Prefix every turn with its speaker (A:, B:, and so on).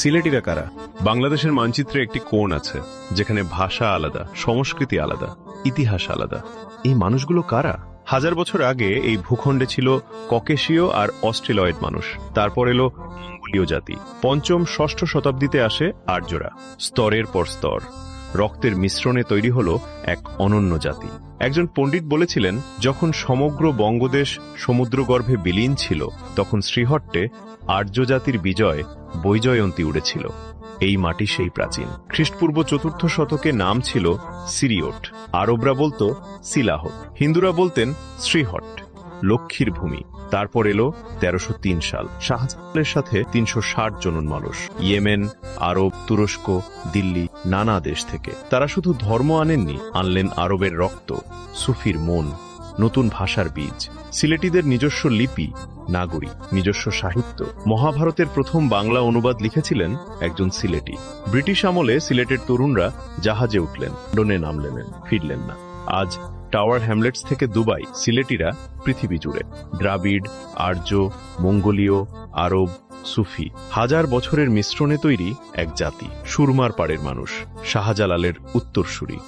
A: সিলেটিরা কারা? বাংলাদেশের মানচিত্রে একটি কোণ আছে যেখানে ভাষা আলাদা, সংস্কৃতি আলাদা, ইতিহাস আলাদা। এই মানুষগুলো কারা? হাজার বছর আগে এই ভূখণ্ডে ছিল ককেশীয় আর অস্ট্রেলয়েড মানুষ। তারপর এলো মঙ্গোলীয় জাতি। পঞ্চম ষষ্ঠ শতাব্দীতে আসে আর্যরা। স্তরের পর স্তর, রক্তের মিশ্রণে তৈরি হলো এক অনন্য জাতি। একজন পণ্ডিত বলেছিলেন, যখন সমগ্র বঙ্গদেশ সমুদ্রগর্ভে বিলীন ছিল, তখন শ্রীহট্টে আর্য জাতির বিজয় বৈজয়ন্তী উড়েছিল। এই মাটি সেই প্রাচীন। খ্রিস্টপূর্ব 4র্থ শতকে নাম ছিল সিরিয়ট। আরবরা বলতো সিলাহ, হিন্দুরা বলতেন শ্রীহট্ট, লক্ষ্মীর ভূমি। তারপর এলো 1303 সাল। শাহজাহানের সাথে 360 জন মানুষ, ইয়েমেন, আরব, তুরস্ক, দিল্লি, নানা দেশ থেকে। তারা শুধু ধর্ম আনেননি, আনলেন আরবের রক্ত, সুফির মন, নতুন ভাষার বীজ। সিলেটিদের নিজস্ব লিপি, নাগরী, নিজস্ব সাহিত্য। মহাভারতের প্রথম বাংলা অনুবাদ লিখেছিলেন একজন সিলেটি। ব্রিটিশ আমলে সিলেটের তরুণরা জাহাজে উঠলেন, লন্ডনে নামলেন, ফিরলেন না। আজ টাওয়ার হ্যামলেটস থেকে দুবাই, সিলেটিরা পৃথিবী জুড়ে। দ্রাবিড়, আর্য, মঙ্গোলীয়, আরব, সুফি, হাজার বছরের মিশ্রণে তৈরি এক জাতি। সুরমার পাড়ের মানুষ, শাহজালালের উত্তরসূরি।